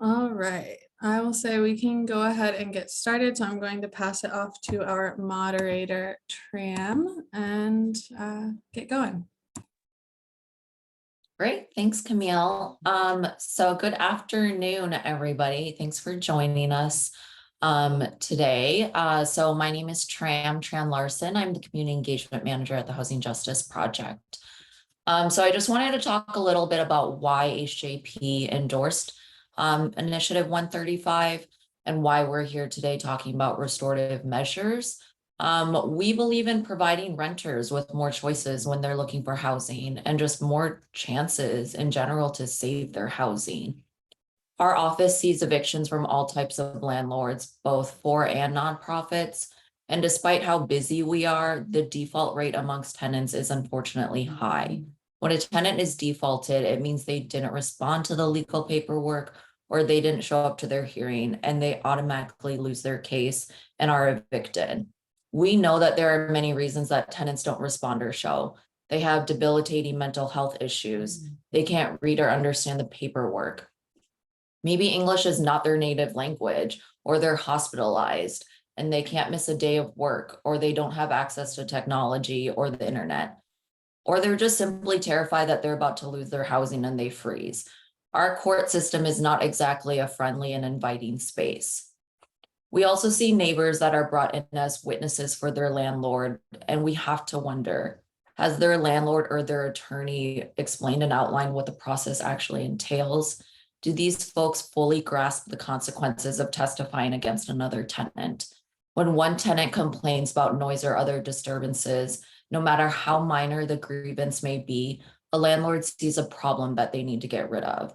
All right, I will say we can go ahead and get started. So I'm going to pass it off to our moderator, Tram, and get going. Great, thanks, Camille. So good afternoon, everybody. Thanks for joining us today. So my name is Tram Tran-Larson. I'm the Community Engagement Manager at the Housing Justice Project. So I just wanted to talk a little bit about why HJP endorsed Initiative 135 and why we're here today talking about restorative measures. We believe in providing renters with more choices when they're looking for housing and just more chances in general to save their housing. Our office sees evictions from all types of landlords, both for and nonprofits. And despite how busy we are, the default rate amongst tenants is unfortunately high. When a tenant is defaulted, it means they didn't respond to the legal paperwork or they didn't show up to their hearing, and they automatically lose their case and are evicted. We know that there are many reasons that tenants don't respond or show. They have debilitating mental health issues. They can't read or understand the paperwork. Maybe English is not their native language, or they're hospitalized and they can't miss a day of work, or they don't have access to technology or the internet, or they're just simply terrified that they're about to lose their housing and they freeze. Our court system is not exactly a friendly and inviting space. We also see neighbors that are brought in as witnesses for their landlord, and we have to wonder, has their landlord or their attorney explained and outlined what the process actually entails? Do these folks fully grasp the consequences of testifying against another tenant? When one tenant complains about noise or other disturbances, no matter how minor the grievance may be, a landlord sees a problem that they need to get rid of.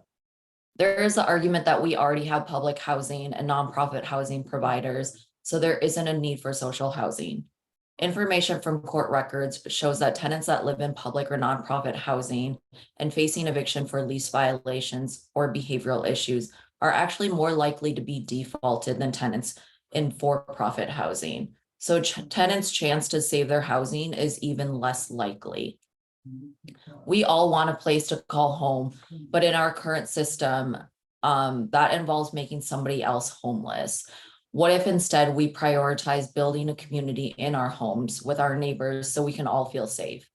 There is the argument that we already have public housing and nonprofit housing providers, so there isn't a need for social housing. Information from court records shows that tenants that live in public or nonprofit housing and facing eviction for lease violations or behavioral issues are actually more likely to be defaulted than tenants in for-profit housing. So tenants' chance to save their housing is even less likely. We all want a place to call home, but in our current system, that involves making somebody else homeless. What if instead we prioritize building a community in our homes with our neighbors so we can all feel safe?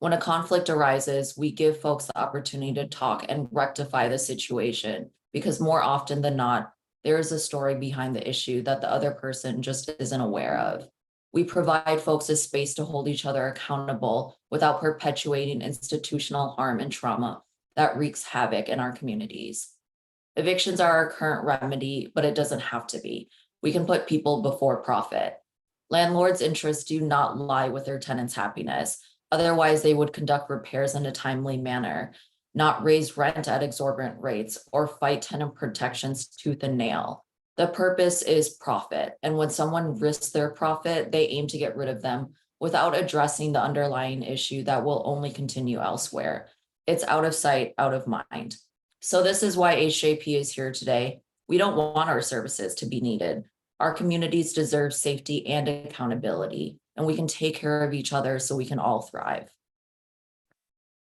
When a conflict arises, we give folks the opportunity to talk and rectify the situation, because more often than not, there is a story behind the issue that the other person just isn't aware of. We provide folks a space to hold each other accountable without perpetuating institutional harm and trauma that wreaks havoc in our communities. Evictions are our current remedy, but it doesn't have to be. We can put people before profit. Landlords' interests do not lie with their tenants' happiness. Otherwise, they would conduct repairs in a timely manner, not raise rent at exorbitant rates, or fight tenant protections tooth and nail. The purpose is profit. And when someone risks their profit, they aim to get rid of them without addressing the underlying issue that will only continue elsewhere. It's out of sight, out of mind. So this is why HJP is here today. We don't want our services to be needed. Our communities deserve safety and accountability, and we can take care of each other so we can all thrive.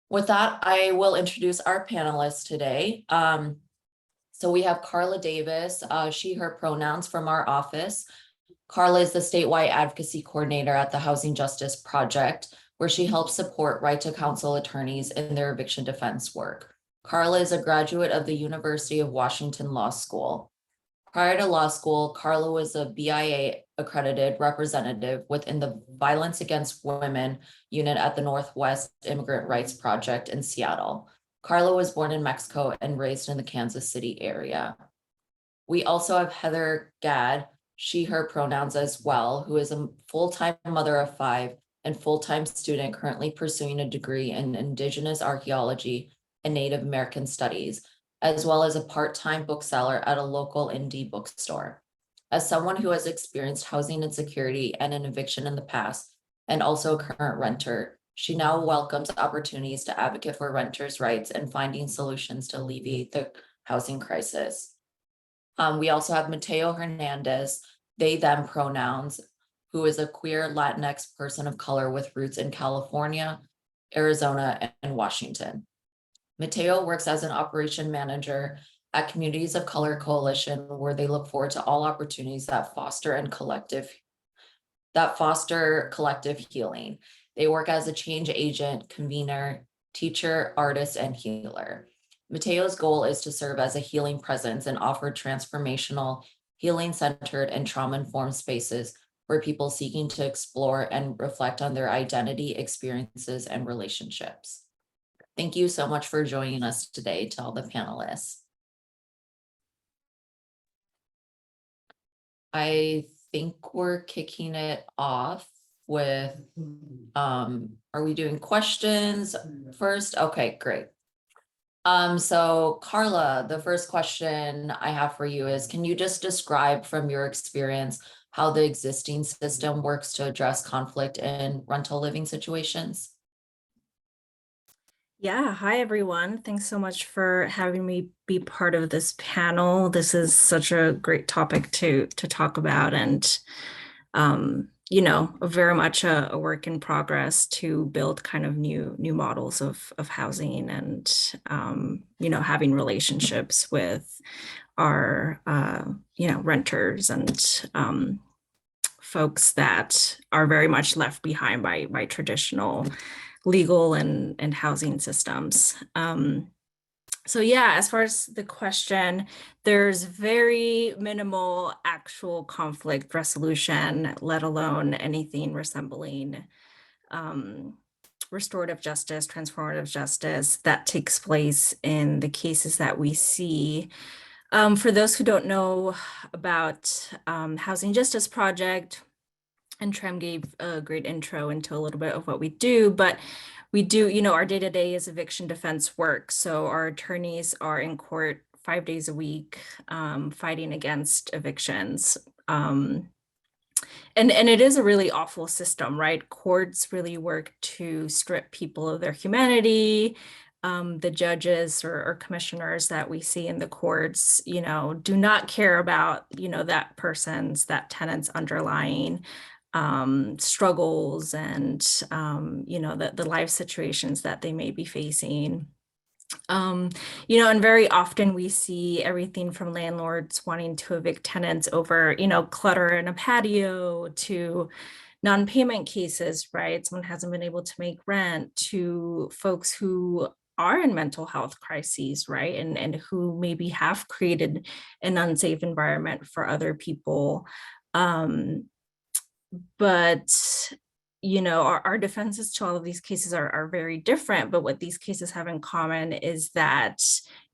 With that, I will introduce our panelists today. So we have Karla Davis, she, her pronouns, from our office. Karla is the statewide advocacy coordinator at the Housing Justice Project, where she helps support right to counsel attorneys in their eviction defense work. Karla is a graduate of the University of Washington Law School. Prior to law school, Karla was a BIA accredited representative within the Violence Against Women unit at the Northwest Immigrant Rights Project in Seattle. Karla was born in Mexico and raised in the Kansas City area. We also have Heather Gadd, she, her pronouns as well, who is a full-time mother of 5 and full-time student currently pursuing a degree in Indigenous Archaeology and Native American Studies, as well as a part-time bookseller at a local indie bookstore. As someone who has experienced housing insecurity and an eviction in the past, and also a current renter, she now welcomes opportunities to advocate for renters' rights and finding solutions to alleviate the housing crisis. We also have Mateo Hernandez, they, them pronouns, who is a queer Latinx person of color with roots in California, Arizona, and Washington. Mateo works as an operation manager at Communities of Color Coalition, where they look forward to all opportunities that foster collective healing. They work as a change agent, convener, teacher, artist, and healer. Mateo's goal is to serve as a healing presence and offer transformational, healing-centered, and trauma-informed spaces for people seeking to explore and reflect on their identity, experiences, and relationships. Thank you so much for joining us today, to all the panelists. I think we're kicking it off with, are we doing questions first? Okay, great. So Karla, the first question I have for you is, can you just describe from your experience how the existing system works to address conflict in rental living situations? Yeah, hi everyone. Thanks so much for having me be part of this panel. This is such a great topic to talk about, and very much a work in progress to build kind of new models of housing, and having relationships with our renters and folks that are very much left behind by traditional legal and housing systems. So yeah, as far as the question, there's very minimal actual conflict resolution, let alone anything resembling restorative justice, transformative justice that takes place in the cases that we see. For those who don't know about Housing Justice Project, and Tram gave a great intro into a little bit of what we do, but we do, our day-to-day is eviction defense work. So our attorneys are in court 5 days a week, fighting against evictions. And it is a really awful system, right? Courts really work to strip people of their humanity. The judges or commissioners that we see in the courts, do not care about, that tenant's underlying struggles and the life situations that they may be facing. And very often we see everything from landlords wanting to evict tenants over, clutter in a patio, to non-payment cases, right? Someone hasn't been able to make rent, to folks who are in mental health crises, right? And who maybe have created an unsafe environment for other people. But our defenses to all of these cases are very different, but what these cases have in common is that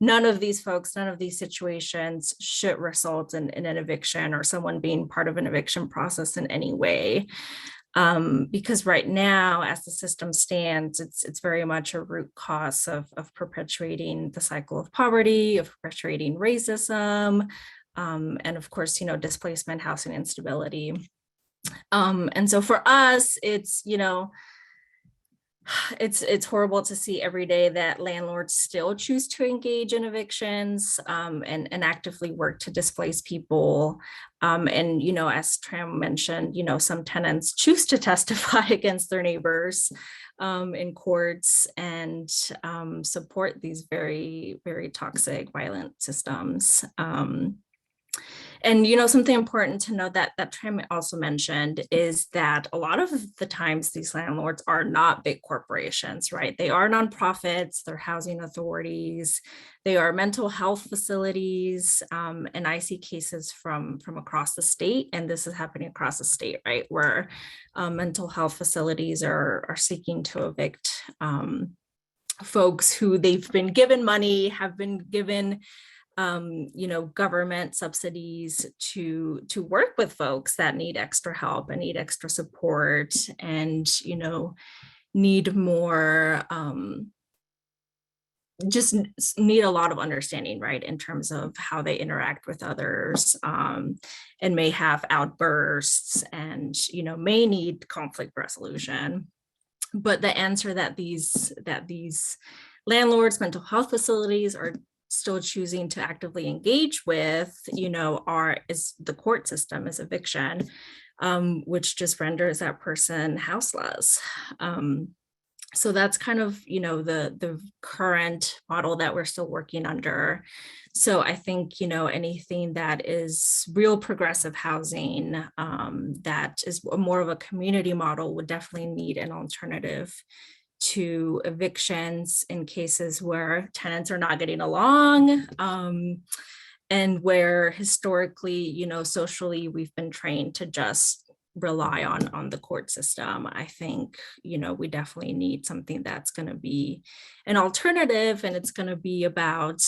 none of these folks, none of these situations should result in an eviction or someone being part of an eviction process in any way. Because right now, as the system stands, it's very much a root cause of perpetuating the cycle of poverty, of perpetuating racism, and of course, displacement, housing instability. And so for us, it's horrible to see every day that landlords still choose to engage in evictions, and actively work to displace people. And as Tram mentioned, some tenants choose to testify against their neighbors in courts, and support these very, very toxic, violent systems. And something important to know that Tram also mentioned is that a lot of the times these landlords are not big corporations, right? They are nonprofits, they're housing authorities, they are mental health facilities, and I see cases from across the state, and this is happening across the state, right, where mental health facilities are seeking to evict folks who they've been given money, have been given government subsidies to work with folks that need extra help and need extra support, and need more, just need a lot of understanding, right, in terms of how they interact with others, and may have outbursts, and may need conflict resolution. But the answer that these landlords, mental health facilities are still choosing to actively engage with, is the court system, is eviction, which just renders that person houseless. So that's kind of, the current model that we're still working under. So I think, anything that is real progressive housing, that is more of a community model would definitely need an alternative to evictions in cases where tenants are not getting along, and where historically, socially, we've been trained to just rely on the court system. I think, we definitely need something that's going to be an alternative, and it's going to be about,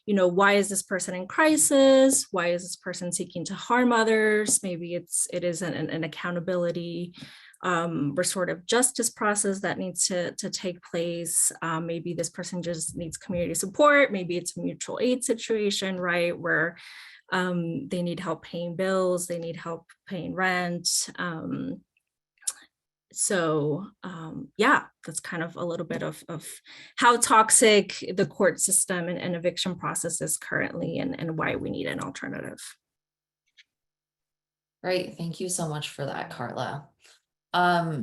why is this person in crisis? Why is this person seeking to harm others? Maybe it is an accountability, restorative justice process that needs to take place. Maybe this person just needs community support. Maybe it's a mutual aid situation, right? Where they need help paying bills, they need help paying rent. Yeah, that's kind of a little bit of how toxic the court system and eviction process is currently, and why we need an alternative. Great, thank you so much for that, Karla.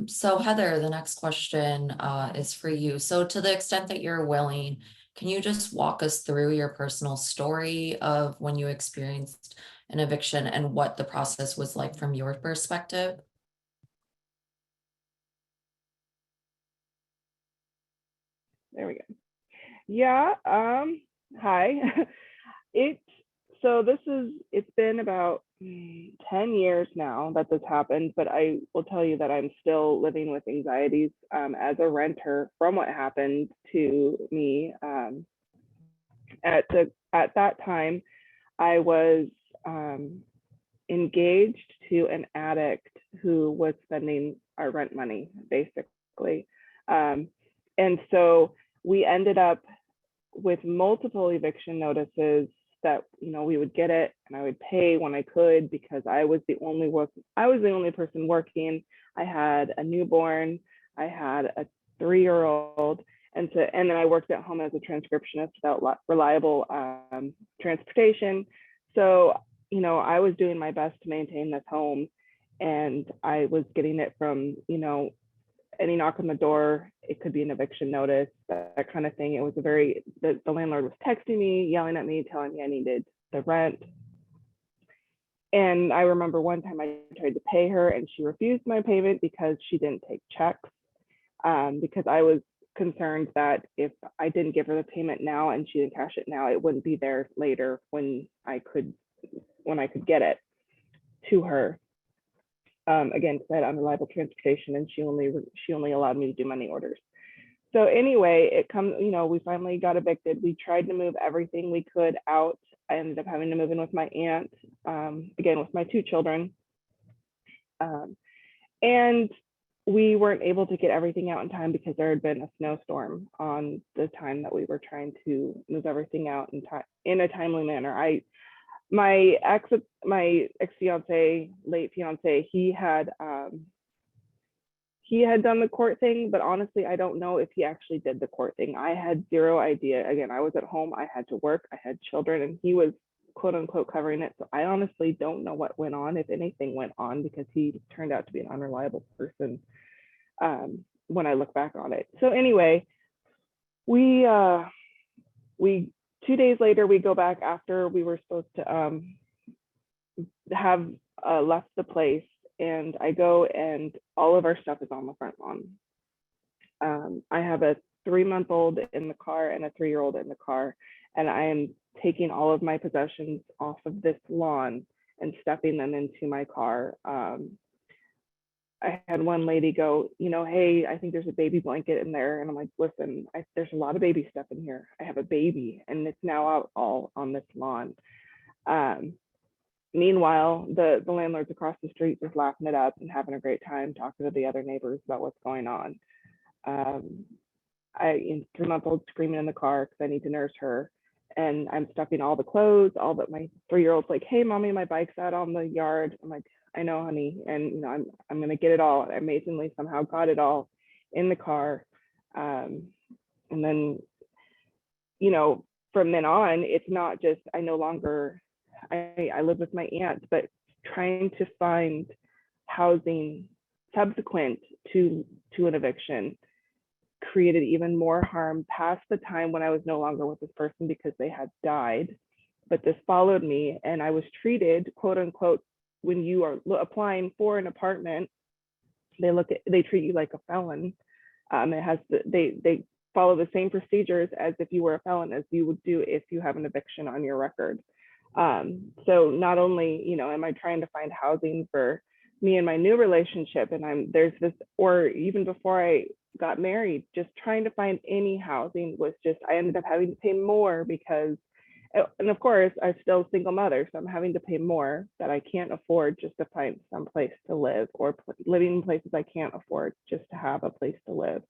So Heather, the next question is for you. So to the extent that you're willing, can you just walk us through your personal story of when you experienced an eviction and what the process was like from your perspective? There we go. Yeah, hi. It's been about 10 years now that this happened, but I will tell you that I'm still living with anxieties as a renter from what happened to me. At that time, I was engaged to an addict who was spending our rent money, basically. And so we ended up with multiple eviction notices that, we would get it and I would pay when I could, because I was the only person working. I had a newborn, I had a 3-year-old, and then I worked at home as a transcriptionist without reliable transportation. So, I was doing my best to maintain this home, and I was getting it from, any knock on the door, it could be an eviction notice, that kind of thing. It was the landlord was texting me, yelling at me, telling me I needed the rent. And I remember one time I tried to pay her and she refused my payment because she didn't take checks, because I was concerned that if I didn't give her the payment now and she didn't cash it now, it wouldn't be there later when I could get it to her. Again, because I had unreliable transportation and she only allowed me to do money orders. So anyway, we finally got evicted. We tried to move everything we could out. I ended up having to move in with my aunt, again, with my 2 children. And we weren't able to get everything out in time because there had been a snowstorm on the time that we were trying to move everything out in a timely manner. My ex-fiance, late fiance, he had done the court thing, but honestly, I don't know if he actually did the court thing. I had zero idea. Again, I was at home, I had to work, I had children, and he was quote unquote covering it. So I honestly don't know what went on, if anything went on, because he turned out to be an unreliable person when I look back on it. So anyway, we 2 days later, we go back after we were supposed to have left the place, and I go and all of our stuff is on the front lawn. I have a 3-month-old in the car and a 3-year-old in the car, and I am taking all of my possessions off of this lawn and stuffing them into my car. I had one lady go, hey, I think there's a baby blanket in there. And I'm like, listen, there's a lot of baby stuff in here. I have a baby and it's now out all on this lawn. Meanwhile, the landlords across the street just laughing it up and having a great time talking to the other neighbors about what's going on. 3-month-old screaming in the car because I need to nurse her. And I'm stuffing all the clothes, all but my 3-year-old's like, hey, mommy, my bike's out on the yard. I'm like, I know, honey. And, I'm going to get it all. I amazingly somehow got it all in the car. And then, from then on, it's not just, I no longer, I live with my aunt, but trying to find housing subsequent to an eviction created even more harm past the time when I was no longer with this person because they had died. But this followed me, and I was treated, quote unquote, when you are applying for an apartment, they treat you like a felon. They follow the same procedures as if you were a felon as you would do if you have an eviction on your record. So not only, am I trying to find housing for me and my new relationship, and there's this, or even before I got married, just trying to find any housing was just, I ended up having to pay more because, and of course, I'm still a single mother, so I'm having to pay more that I can't afford just to find some place to live, or living in places I can't afford just to have a place to live.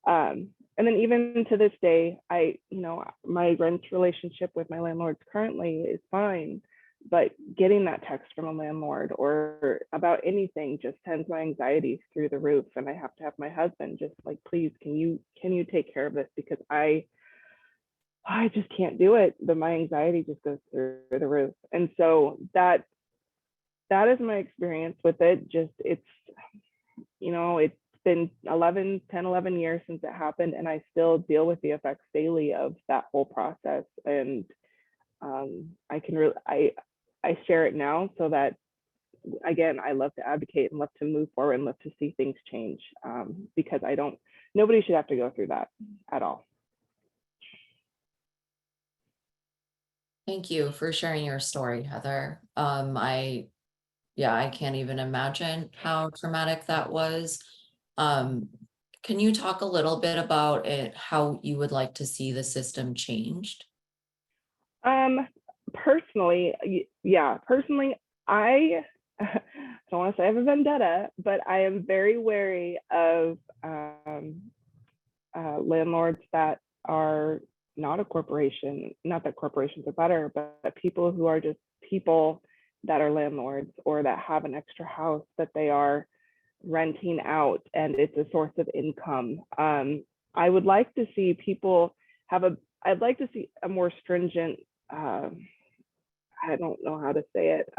And then even to this day, my rent relationship with my landlords currently is fine, but getting that text from a landlord or about anything just sends my anxiety through the roof. And I have to have my husband just like, please, can you take care of this? Because I just can't do it. But my anxiety just goes through the roof. And so that is my experience with it. Just, it's been 11 years since it happened, and I still deal with the effects daily of that whole process. And I share it now so that, again, I love to advocate and love to move forward and love to see things change, because nobody should have to go through that at all. Thank you for sharing your story, Heather. I can't even imagine how traumatic that was. Can you talk a little bit about it, how you would like to see the system changed? Personally, I don't want to say I have a vendetta, but I am very wary of landlords that are not a corporation. Not that corporations are better, but people who are just people that are landlords or that have an extra house that they are renting out and it's a source of income. I would like to see people I'd like to see a more stringent, I don't know how to say it,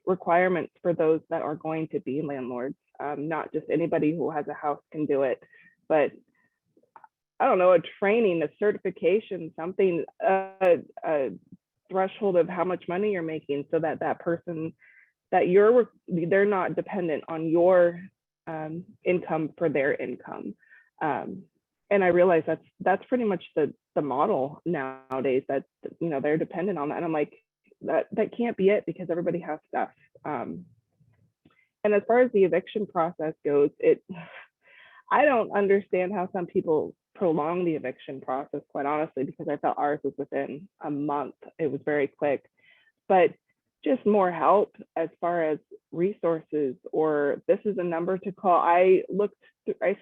requirements for those that are going to be landlords. Not just anybody who has a house can do it, but I don't know, a training, a certification, something, a threshold of how much money you're making, so that that person, that they're not dependent on your income for their income. And I realize that's pretty much the model nowadays, that they're dependent on that. And I'm like, that can't be it, because everybody has stuff. And as far as the eviction process goes, I don't understand how some people prolong the eviction process, quite honestly, because I felt ours was within a month. It was very quick. But just more help as far as resources, or this is a number to call. I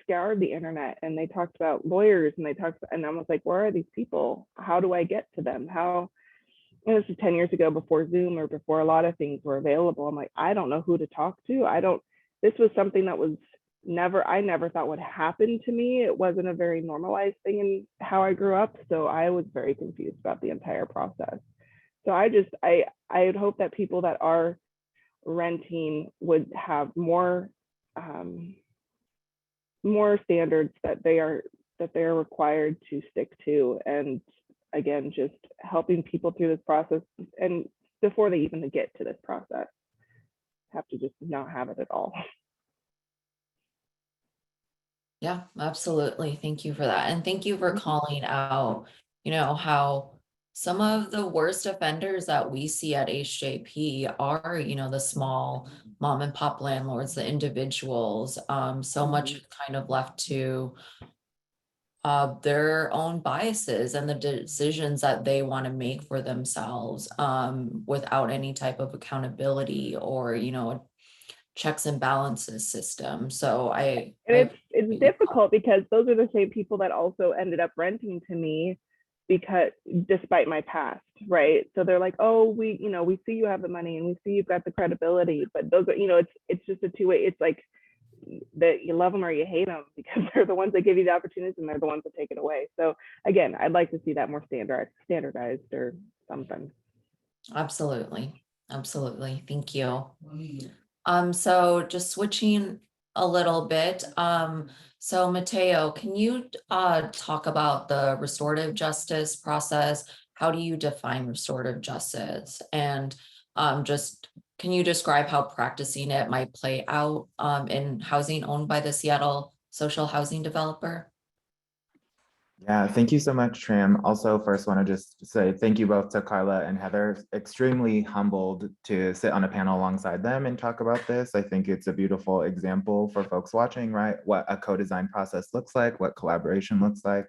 scoured the internet, and they talked about lawyers, and and I was like, where are these people? How do I get to them? And this is 10 years ago, before Zoom or before a lot of things were available. I'm like, I don't know who to talk to. This was something that I never thought would happen to me. It wasn't a very normalized thing in how I grew up. So I was very confused about the entire process. So I would hope that people that are renting would have more standards that they are required to stick to. And again, just helping people through this process, and before they even get to this process, have to just not have it at all. Yeah, absolutely. Thank you for that. And thank you for calling out, how some of the worst offenders that we see at HJP are, the small mom and pop landlords, the individuals. So much kind of left to their own biases and the decisions that they want to make for themselves, without any type of accountability or, checks and balances system. So it's difficult, because those are the same people that also ended up renting to me, because despite my past, right? So they're like, oh, we see you have the money, and we see you've got the credibility, but those are, it's just a two-way. It's like that you love them or you hate them, because they're the ones that give you the opportunities, and they're the ones that take it away. So again, I'd like to see that more standardized or something. Absolutely. Thank you. So just switching a little bit. So Mateo, can you talk about the restorative justice process? How do you define restorative justice? And just can you describe how practicing it might play out in housing owned by the Seattle social housing developer? Yeah, thank you so much, Tram. Also, first want to just say thank you both to Karla and Heather. Extremely humbled to sit on a panel alongside them and talk about this. I think it's a beautiful example for folks watching, right? What a co-design process looks like, what collaboration looks like.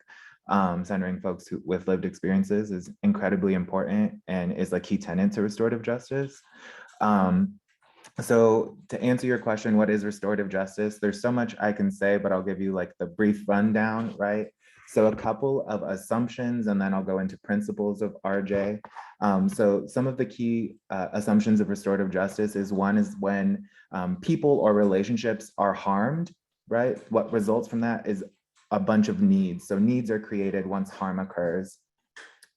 Centering folks with lived experiences is incredibly important and is a key tenet to restorative justice. So to answer your question, what is restorative justice? There's so much I can say, but I'll give you like the brief rundown, right? So a couple of assumptions, and then I'll go into principles of RJ. So some of the key assumptions of restorative justice is one is when people or relationships are harmed, right? What results from that is a bunch of needs. So needs are created once harm occurs.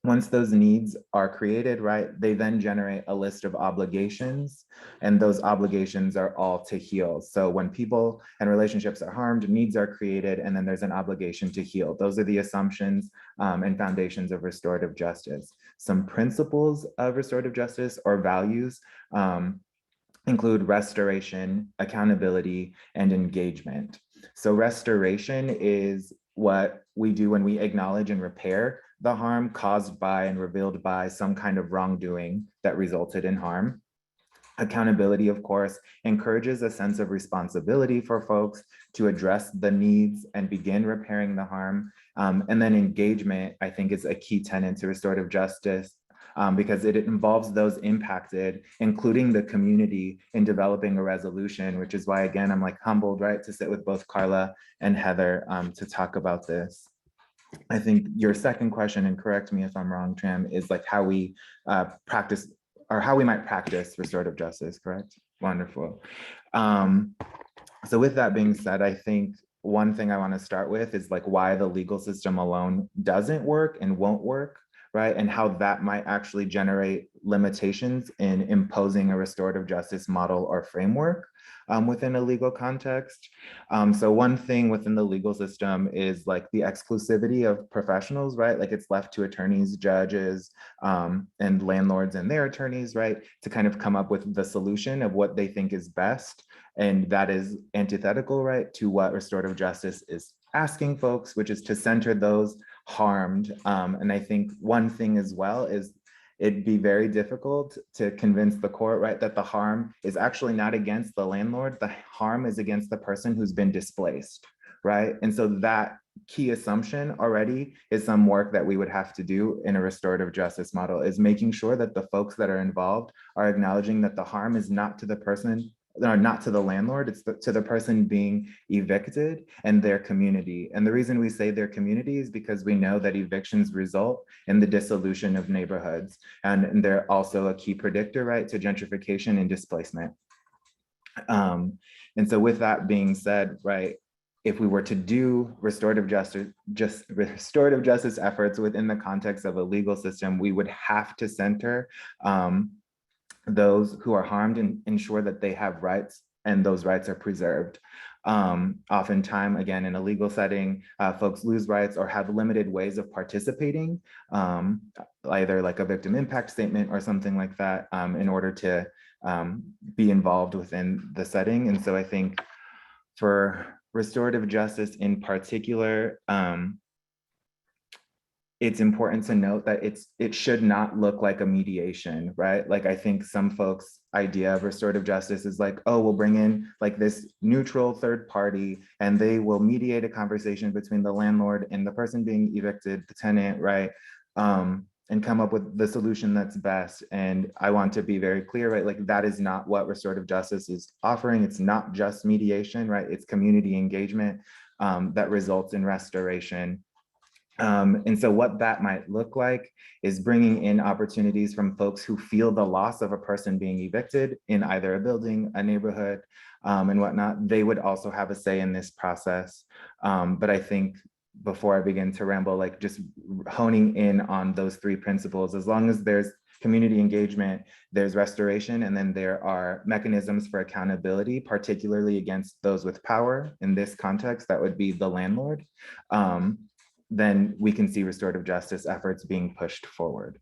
Once those needs are created, right, they then generate a list of obligations, and those obligations are all to heal. So when people and relationships are harmed, needs are created, and then there's an obligation to heal. Those are the assumptions and foundations of restorative justice. Some principles of restorative justice or values include restoration, accountability, and engagement. So restoration is what we do when we acknowledge and repair the harm caused by and revealed by some kind of wrongdoing that resulted in harm. Accountability, of course, encourages a sense of responsibility for folks to address the needs and begin repairing the harm. And then engagement, I think, is a key tenet to restorative justice because it involves those impacted, including the community, in developing a resolution, which is why, again, I'm like humbled, right, to sit with both Karla and Heather to talk about this. I think your second question, and correct me if I'm wrong, Tram, is like how we practice or how we might practice restorative justice, correct? Wonderful. So with that being said, I think one thing I want to start with is like why the legal system alone doesn't work and won't work, right? And how that might actually generate limitations in imposing a restorative justice model or framework within a legal context. So one thing within the legal system is like the exclusivity of professionals, right? Like it's left to attorneys, judges, and landlords and their attorneys, right? To kind of come up with the solution of what they think is best. And that is antithetical, right, to what restorative justice is asking folks, which is to center those harmed. And I think one thing as well is it'd be very difficult to convince the court, right, that the harm is actually not against the landlord. The harm is against the person who's been displaced, right? And so that key assumption already is some work that we would have to do in a restorative justice model, is making sure that the folks that are involved are acknowledging that the harm is not to the person, or not to the landlord, it's to the person being evicted and their community. And the reason we say their community is because we know that evictions result in the dissolution of neighborhoods. And they're also a key predictor, right, to gentrification and displacement. And so with that being said, right, if we were to do restorative justice efforts within the context of a legal system, we would have to center those who are harmed and ensure that they have rights and those rights are preserved. Oftentimes, again, in a legal setting, folks lose rights or have limited ways of participating, either like a victim impact statement or something like that, in order to be involved within the setting. And so I think for restorative justice in particular, it's important to note that it should not look like a mediation, right? Like I think some folks' idea of restorative justice is like, oh, we'll bring in like this neutral third party and they will mediate a conversation between the landlord and the person being evicted, the tenant, right? And come up with the solution that's best. And I want to be very clear, right? Like that is not what restorative justice is offering. It's not just mediation, right? It's community engagement that results in restoration. And so what that might look like is bringing in opportunities from folks who feel the loss of a person being evicted in either a building, a neighborhood, and whatnot. They would also have a say in this process. But I think before I begin to ramble, like just honing in on those three principles. As long as there's community engagement, there's restoration, and then there are mechanisms for accountability, particularly against those with power. In this context, that would be the landlord. Then we can see restorative justice efforts being pushed forward.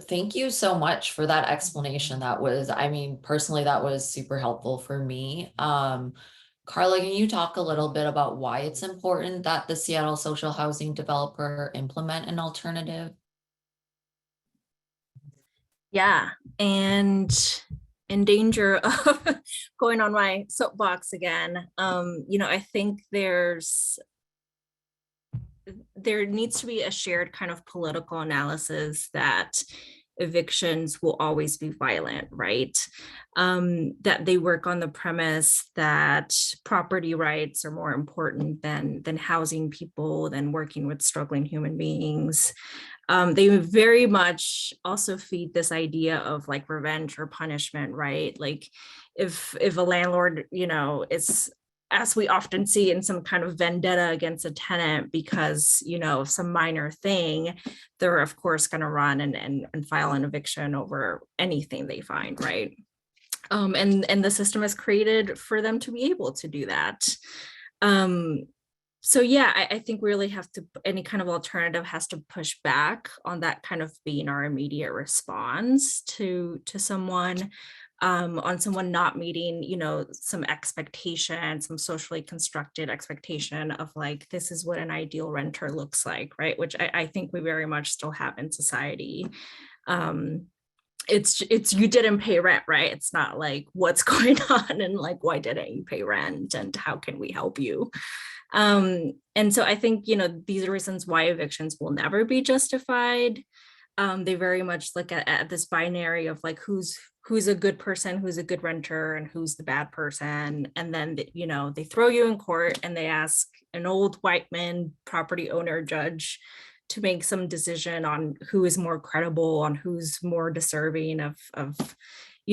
Thank you so much for that explanation. That was, I mean, personally, that was super helpful for me. Karla, can you talk a little bit about why it's important that the Seattle social housing developer implement an alternative? Yeah, and in danger of going on my soapbox again, I think there needs to be a shared kind of political analysis that evictions will always be violent, right? That they work on the premise that property rights are more important than housing people, than working with struggling human beings. They very much also feed this idea of like revenge or punishment, right? Like if a landlord, is, as we often see, in some kind of vendetta against a tenant because, of some minor thing, they're of course going to run and file an eviction over anything they find, right? And the system is created for them to be able to do that. So yeah, I think we really have to, any kind of alternative has to push back on that kind of being our immediate response to someone, on someone not meeting, some expectation, some socially constructed expectation of like, this is what an ideal renter looks like, right? Which I think we very much still have in society. It's you didn't pay rent, right? It's not like what's going on and like, why didn't you pay rent and how can we help you? And so I think, these are reasons why evictions will never be justified. They very much look at this binary of like who's a good person, who's a good renter, and who's the bad person. And then, they throw you in court and they ask an old white man property owner judge to make some decision on who is more credible, on who's more deserving of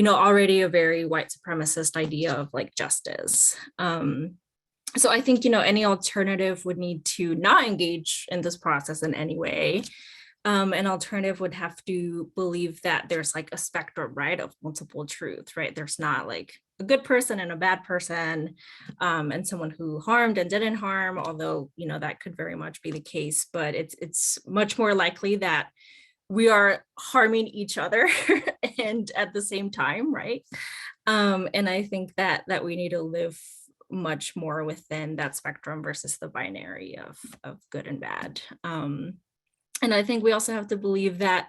already a very white supremacist idea of like justice. So I think, any alternative would need to not engage in this process in any way. An alternative would have to believe that there's like a spectrum, right, of multiple truths, right? There's not like a good person and a bad person, and someone who harmed and didn't harm, although, that could very much be the case, but it's much more likely that we are harming each other and at the same time, right? And I think that we need to live much more within that spectrum versus the binary of good and bad. And I think we also have to believe that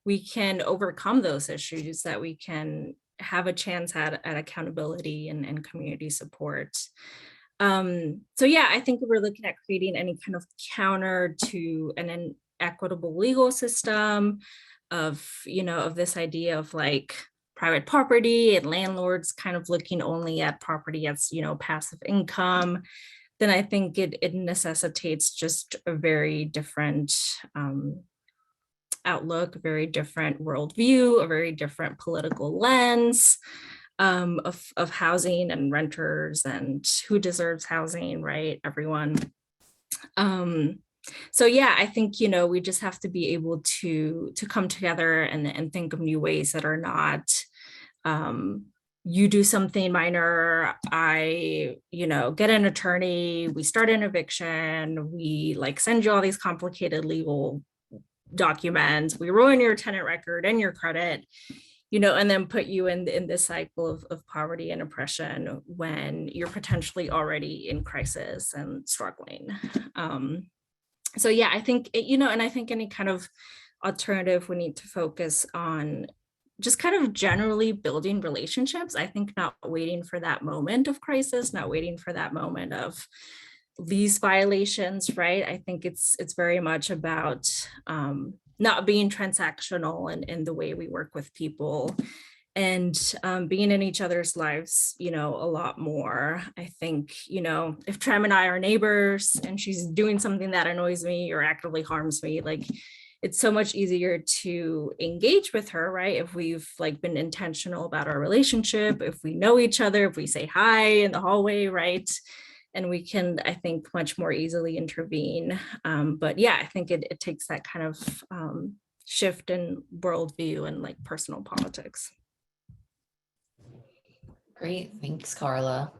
we can overcome those issues, that we can have a chance at accountability and community support. So yeah, I think we're looking at creating any kind of counter to an equitable legal system of, of this idea of like private property and landlords kind of looking only at property as, passive income. Then I think it necessitates just a very different outlook, a very different worldview, a very different political lens of housing and renters and who deserves housing, right? Everyone. So yeah, I think, we just have to be able to come together and think of new ways that are not, you do something minor, I, get an attorney, we start an eviction, we like send you all these complicated legal documents, we ruin your tenant record and your credit, and then put you in this cycle of poverty and oppression when you're potentially already in crisis and struggling. So yeah, I think, and I think any kind of alternative, we need to focus on just kind of generally building relationships. I think not waiting for that moment of crisis, not waiting for that moment of lease violations, right? I think it's very much about not being transactional in the way we work with people and being in each other's lives, a lot more. I think, if Tram and I are neighbors and she's doing something that annoys me or actively harms me, like it's so much easier to engage with her, right? If we've like been intentional about our relationship, if we know each other, if we say hi in the hallway, right? and we can, I think, much more easily intervene. But yeah, I think it takes that kind of shift in worldview and like personal politics. Great, thanks, Karla.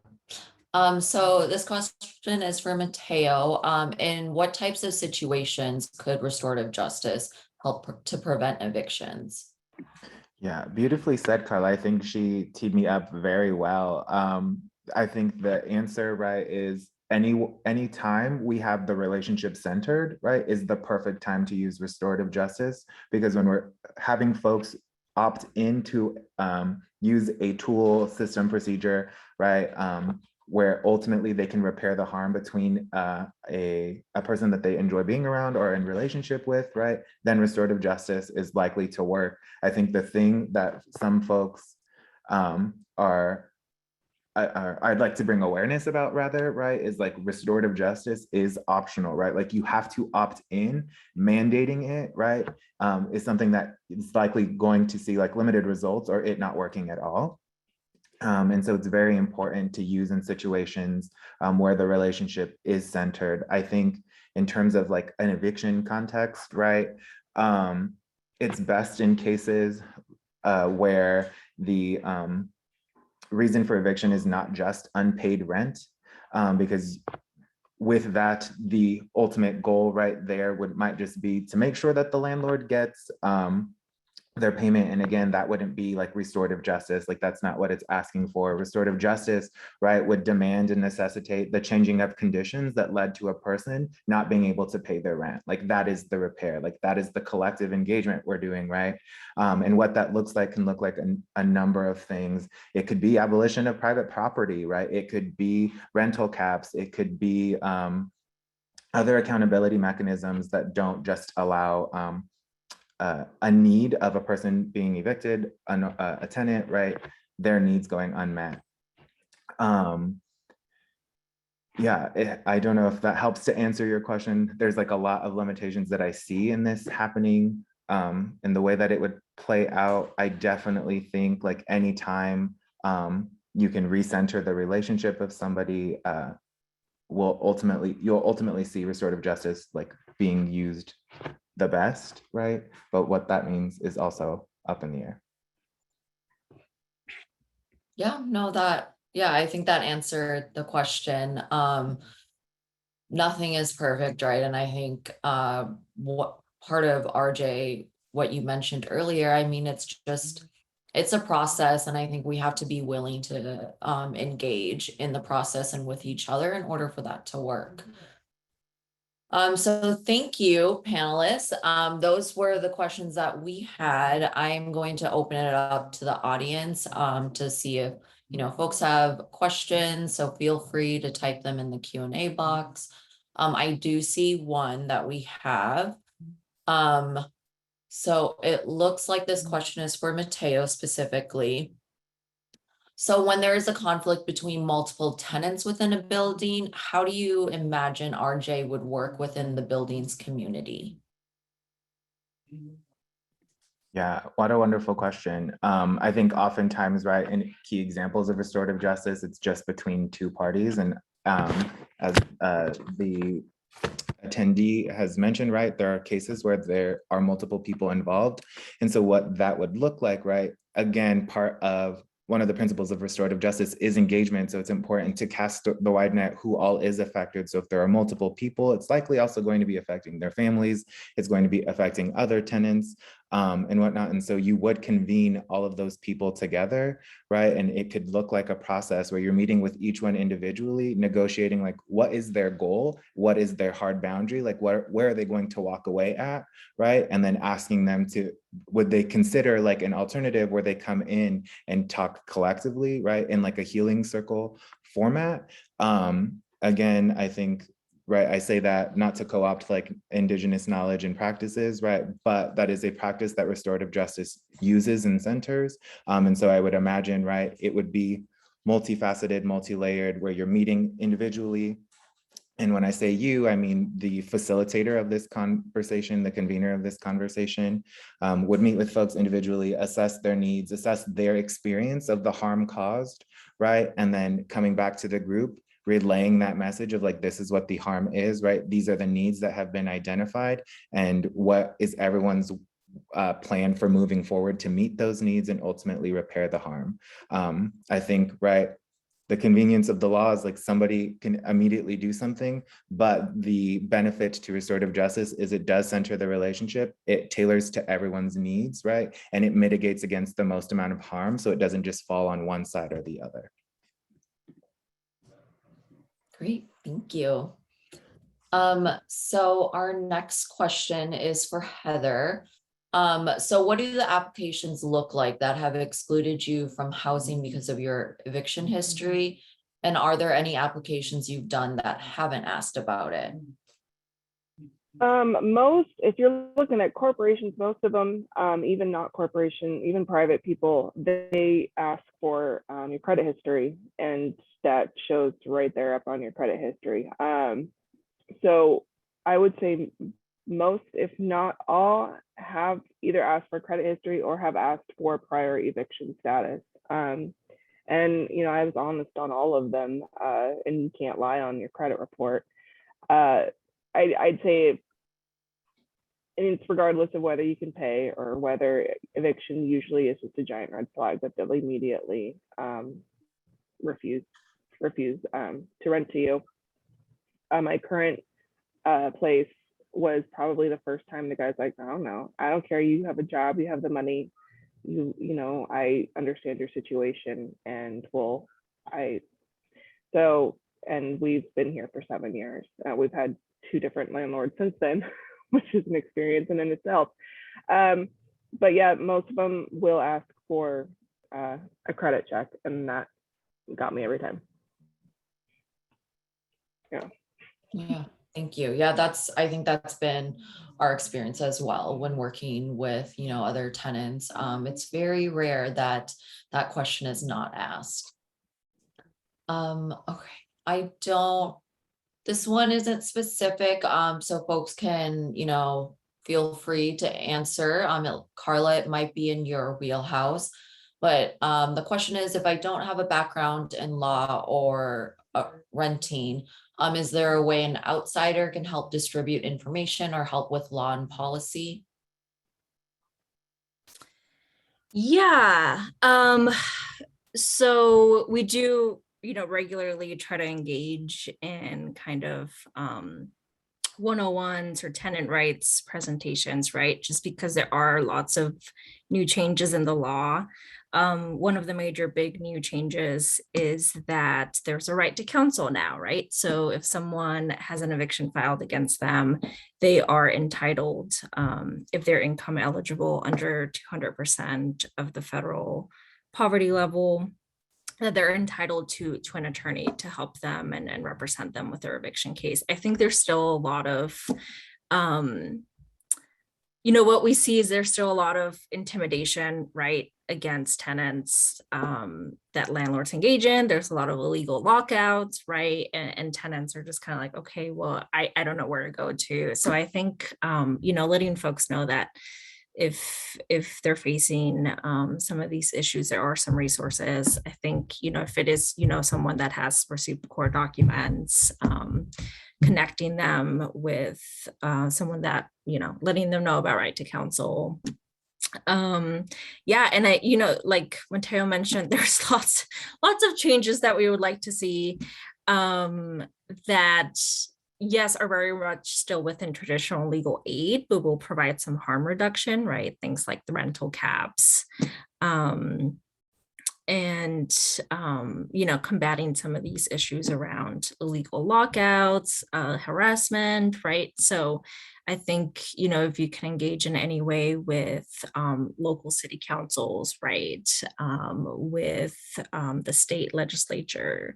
So this question is for Mateo. In what types of situations could restorative justice help to prevent evictions? Yeah, beautifully said, Karla. I think she teed me up very well. I think the answer, right, is any time we have the relationship centered, right, is the perfect time to use restorative justice, because when we're having folks opt in to use a tool, system, procedure, right, where ultimately they can repair the harm between a person that they enjoy being around or in relationship with, right, then restorative justice is likely to work. I think the thing that some folks I'd like to bring awareness about, rather, right, is like restorative justice is optional, right? Like you have to opt in. Mandating it, right, is something that is likely going to see like limited results or it not working at all. And so it's very important to use in situations where the relationship is centered. I think in terms of like an eviction context, right, it's best in cases where the reason for eviction is not just unpaid rent, because with that, the ultimate goal right there might just be to make sure that the landlord gets their payment. And again, that wouldn't be like restorative justice. Like that's not what it's asking for. Restorative justice, right, would demand and necessitate the changing of conditions that led to a person not being able to pay their rent. Like that is the repair. Like that is the collective engagement we're doing, right? And what that looks like can look like a number of things. It could be abolition of private property, right? It could be rental caps. It could be other accountability mechanisms that don't just allow a need of a person being evicted, a tenant, right, their needs going unmet. Yeah, I don't know if that helps to answer your question. There's like a lot of limitations that I see in this happening, in the way that it would play out. I definitely think like anytime you can recenter the relationship of somebody, you'll ultimately see restorative justice like being used the best, right? But what that means is also up in the air. Yeah, no, I think that answered the question. Nothing is perfect, right? And I think what part of RJ, what you mentioned earlier, I mean, it's a process, and I think we have to be willing to engage in the process and with each other in order for that to work. So thank you, panelists. Those were the questions that we had. I'm going to open it up to the audience to see if folks have questions. So feel free to type them in the Q&A box. I do see one that we have. So it looks like this question is for Mateo specifically. So when there is a conflict between multiple tenants within a building, how do you imagine RJ would work within the building's community? Yeah, what a wonderful question. I think oftentimes, right, in key examples of restorative justice, it's just between two parties. And as the attendee has mentioned, right, there are cases where there are multiple people involved. And so what that would look like, right, again, part of one of the principles of restorative justice is engagement. So it's important to cast the wide net who all is affected. So if there are multiple people, it's likely also going to be affecting their families. It's going to be affecting other tenants and whatnot. And so you would convene all of those people together, right? And it could look like a process where you're meeting with each one individually, negotiating like, what is their goal? What is their hard boundary? Like where are they going to walk away at, right? And then asking them would they consider like an alternative where they come in and talk collectively, right? In like a healing circle format. Again, I think, right, I say that not to co-opt like indigenous knowledge and practices, right? But that is a practice that restorative justice uses and centers. And so I would imagine, right, it would be multifaceted, multi-layered, where you're meeting individually. And when I say you, I mean the facilitator of this conversation, the convener of this conversation, would meet with folks individually, assess their needs, assess their experience of the harm caused, right? And then coming back to the group, relaying that message of like, this is what the harm is, right? These are the needs that have been identified, and what is everyone's plan for moving forward to meet those needs and ultimately repair the harm. I think, right, the convenience of the law is like somebody can immediately do something, but the benefit to restorative justice is it does center the relationship. It tailors to everyone's needs, right? And it mitigates against the most amount of harm, so it doesn't just fall on one side or the other. Great, thank you. So our next question is for Heather. So what do the applications look like that have excluded you from housing because of your eviction history? And are there any applications you've done that haven't asked about it? Most, if you're looking at corporations, most of them, even not corporation, even private people, they ask for your credit history, and that shows right there up on your credit history. So I would say most, if not all, have either asked for credit history or have asked for prior eviction status. And you know, I was honest on all of them, and you can't lie on your credit report. I'd say it's regardless of whether you can pay or whether eviction usually is just a giant red flag that they'll immediately refuse to rent to you. My current place was probably the first time the guy's like, oh no, I don't care, you have a job, you have the money, you know, I understand your situation, and and we've been here for 7 years. We've had 2 different landlords since then, which is an experience in itself. But yeah, most of them will ask for a credit check, and that got me every time. Yeah, thank you. Yeah, I think that's been our experience as well when working with, you know, other tenants. It's very rare that that question is not asked. Okay, this one isn't specific, so folks can, you know, feel free to answer. Karla, it might be in your wheelhouse, but the question is, if I don't have a background in law or renting, is there a way an outsider can help distribute information or help with law and policy? Yeah. So we do, you know, regularly try to engage in kind of 101s or tenant rights presentations, right? Just because there are lots of new changes in the law. One of the major big new changes is that there's a right to counsel now, right? So if someone has an eviction filed against them, they are entitled, if they're income eligible under 200% of the federal poverty level, that they're entitled to an attorney to help them and represent them with their eviction case. I think there's still a lot of, you know, what we see is there's still a lot of intimidation, right, against tenants that landlords engage in. There's a lot of illegal lockouts, right? And tenants are just kind of like, okay, well, I don't know where to go to. So I think, you know, letting folks know that if they're facing some of these issues, there are some resources. I think, you know, if it is, you know, someone that has received court documents, connecting them with someone that, you know, letting them know about right to counsel. Yeah, and I, you know, like Mateo mentioned, there's lots of changes that we would like to see that, yes, are very much still within traditional legal aid, but will provide some harm reduction, right? Things like the rental caps, and you know, combating some of these issues around illegal lockouts, harassment, right? So I think, you know, if you can engage in any way with local city councils, right, with the state legislature,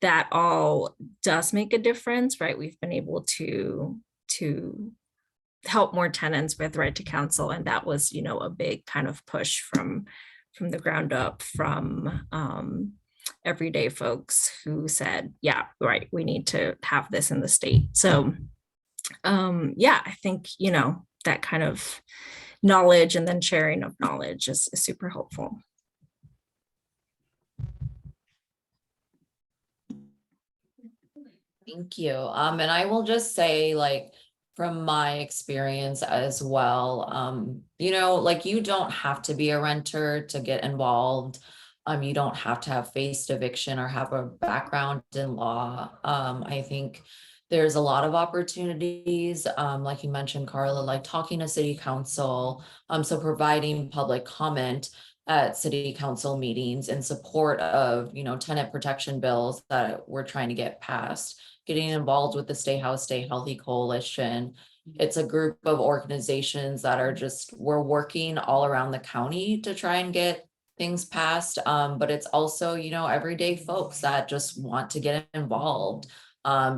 that all does make a difference, right? We've been able to help more tenants with right to counsel, and that was, you know, a big kind of push from the ground up from everyday folks who said, yeah, right, we need to have this in the state. So yeah, I think, you know, that kind of knowledge and then sharing of knowledge is super helpful. Thank you. And I will just say, like, from my experience as well, you know, like, you don't have to be a renter to get involved. You don't have to have faced eviction or have a background in law. I think there's a lot of opportunities, like you mentioned, Karla, like talking to city council, so providing public comment at city council meetings in support of, you know, tenant protection bills that we're trying to get passed, getting involved with the Stay House, Stay Healthy Coalition. It's a group of organizations that are just, we're working all around the county to try and get things passed. But it's also, you know, everyday folks that just want to get involved,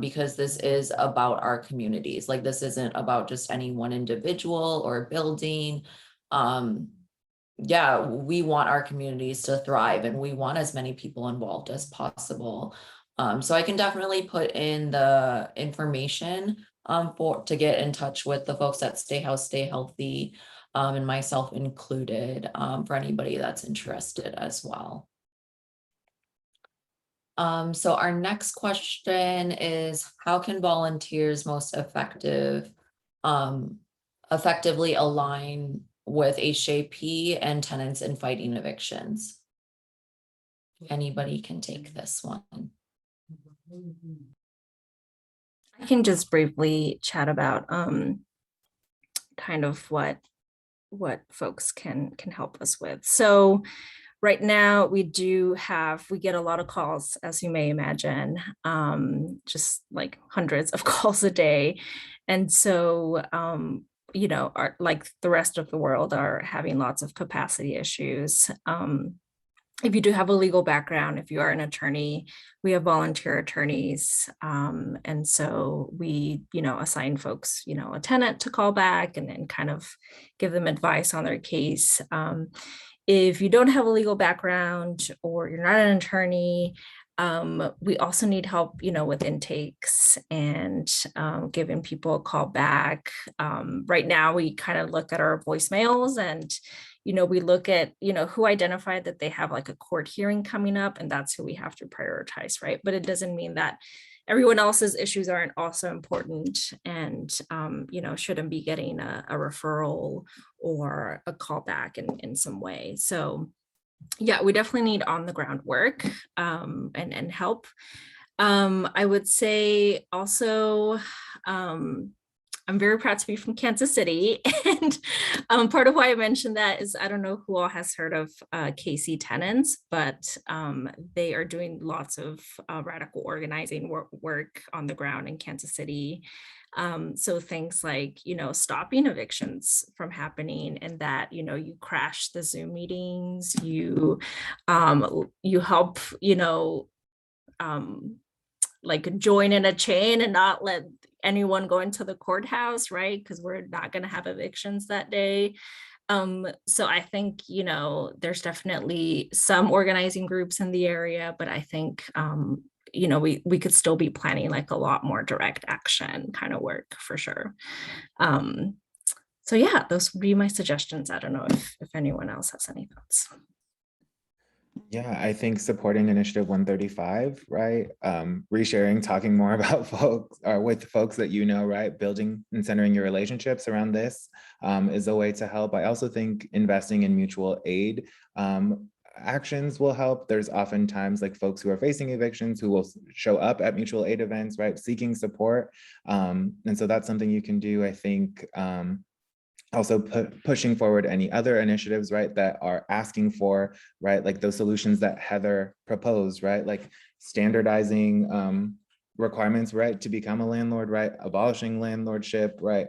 because this is about our communities. Like, this isn't about just any one individual or building. Yeah, we want our communities to thrive and we want as many people involved as possible. So I can definitely put in the information to get in touch with the folks at Stay House, Stay Healthy, and myself included, for anybody that's interested as well. So our next question is, how can volunteers most effectively align with HJP and tenants in fighting evictions? Anybody can take this one. I can just briefly chat about kind of what folks can help us with. So right now we get a lot of calls, as you may imagine, just like hundreds of calls a day. And so you know, like the rest of the world, are having lots of capacity issues. If you do have a legal background, if you are an attorney, we have volunteer attorneys. And so we, you know, assign folks, you know, a tenant to call back and kind of give them advice on their case. If you don't have a legal background or you're not an attorney, we also need help, you know, with intakes and giving people a call back. Right now, we kind of look at our voicemails and, you know, we look at, you know, who identified that they have like a court hearing coming up, and that's who we have to prioritize, right? But it doesn't mean that everyone else's issues aren't also important and, you know, shouldn't be getting a referral or a callback in some way. So yeah, we definitely need on the ground work and help. I would say also, I'm very proud to be from Kansas City. And part of why I mentioned that is, I don't know who all has heard of KC Tenants, but they are doing lots of radical organizing work on the ground in Kansas City. So things like, you know, stopping evictions from happening, and that, you know, you crash the Zoom meetings, you help, you know, like join in a chain and not let anyone go into the courthouse, right? Because we're not going to have evictions that day. So I think, you know, there's definitely some organizing groups in the area, but I think, you know, we could still be planning like a lot more direct action kind of work for sure. So yeah, those would be my suggestions. I don't know if anyone else has any thoughts. Yeah, I think supporting Initiative 135, right? Resharing, talking more about folks or with folks that you know, right? Building and centering your relationships around this is a way to help. I also think investing in mutual aid actions will help. There's oftentimes like folks who are facing evictions who will show up at mutual aid events, right? Seeking support. And so that's something you can do, I think. Also pushing forward any other initiatives, right, that are asking for, right, like those solutions that Heather proposed, right, like standardizing requirements, right, to become a landlord, right, abolishing landlordship, right,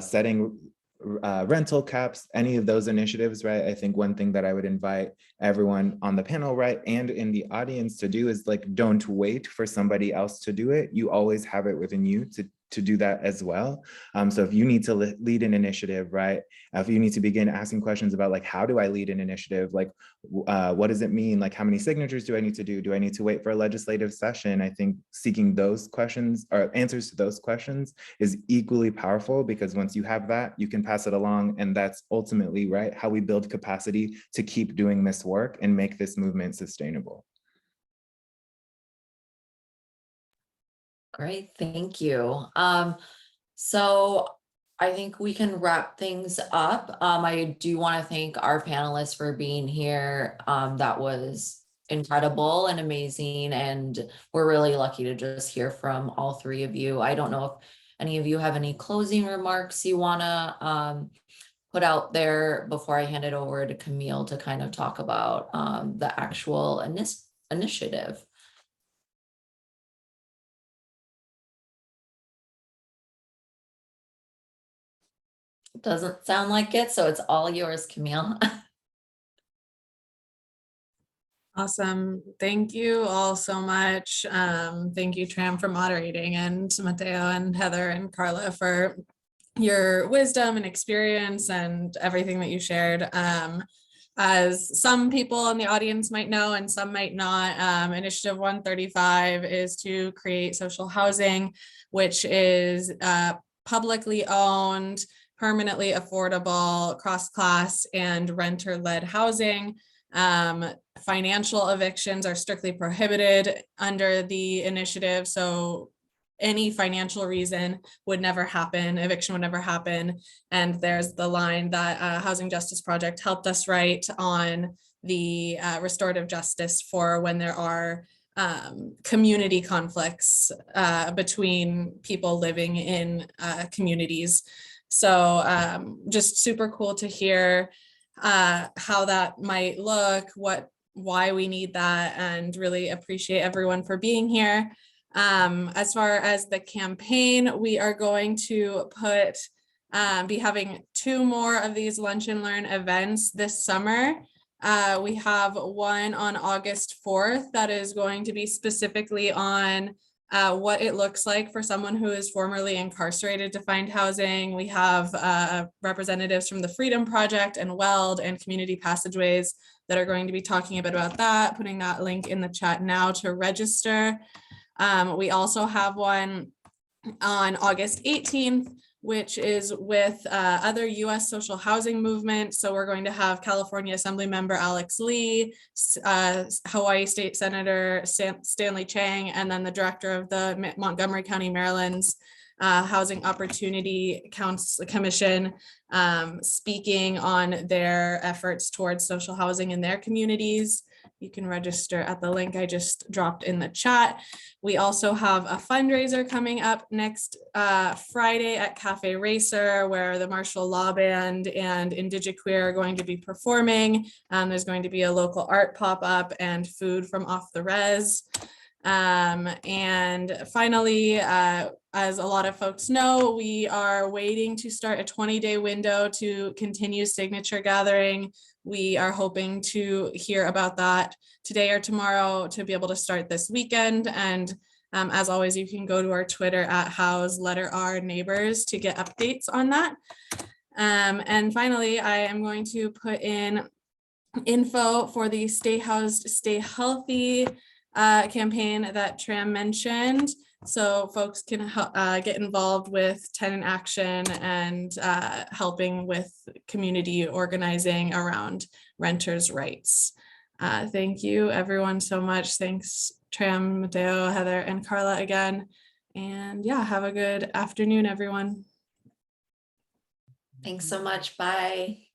setting rental caps, any of those initiatives, right. I think one thing that I would invite everyone on the panel, right, and in the audience to do is like, don't wait for somebody else to do it. You always have it within you to do that as well. So if you need to lead an initiative, right? If you need to begin asking questions about like, how do I lead an initiative? Like, what does it mean? Like, how many signatures do I need to do? Do I need to wait for a legislative session? I think seeking those questions or answers to those questions is equally powerful, because once you have that, you can pass it along. And that's ultimately, right, how we build capacity to keep doing this work and make this movement sustainable. Great, thank you. So I think we can wrap things up. I do want to thank our panelists for being here. That was incredible and amazing, and we're really lucky to just hear from all three of you. I don't know if any of you have any closing remarks you want to put out there before I hand it over to Camille to kind of talk about the actual initiative. Doesn't sound like it, so it's all yours, Camille. Awesome. Thank you all so much. Thank you, Tram, for moderating, and Mateo and Heather and Karla for your wisdom and experience and everything that you shared. As some people in the audience might know and some might not, Initiative 135 is to create social housing, which is publicly owned, permanently affordable, cross-class and renter-led housing. Financial evictions are strictly prohibited under the initiative. So any financial reason would never happen, eviction would never happen. And there's the line that Housing Justice Project helped us write on the restorative justice for when there are community conflicts between people living in communities. So just super cool to hear how that might look, why we need that, and really appreciate everyone for being here. As far as the campaign, we are going to be having 2 more of these Lunch and Learn events this summer. We have one on August 4th that is going to be specifically on what it looks like for someone who is formerly incarcerated to find housing. We have representatives from the Freedom Project and WELD and Community Passageways that are going to be talking a bit about that, putting that link in the chat now to register. We also have one on August 18th, which is with other US social housing movements. So we're going to have California Assembly Member Alex Lee, Hawaii State Senator Stanley Chang, and then the director of the Montgomery County, Maryland's Housing Opportunity Commission, speaking on their efforts towards social housing in their communities. You can register at the link I just dropped in the chat. We also have a fundraiser coming up next Friday at Cafe Racer, where the Martial Law Band and Indigiqueer are going to be performing. There's going to be a local art pop-up and food from Off the Res. And finally, as a lot of folks know, we are waiting to start a 20-day window to continue signature gathering. We are hoping to hear about that today or tomorrow to be able to start this weekend. And as always, you can go to our Twitter at @house_neighbors to get updates on that. And finally, I am going to put in info for the Stay Housed, Stay Healthy campaign that Tram mentioned. So folks can get involved with tenant action and helping with community organizing around renters' rights. Thank you everyone so much. Thanks Tram, Mateo, Heather, and Karla again. And yeah, have a good afternoon, everyone. Thanks so much. Bye.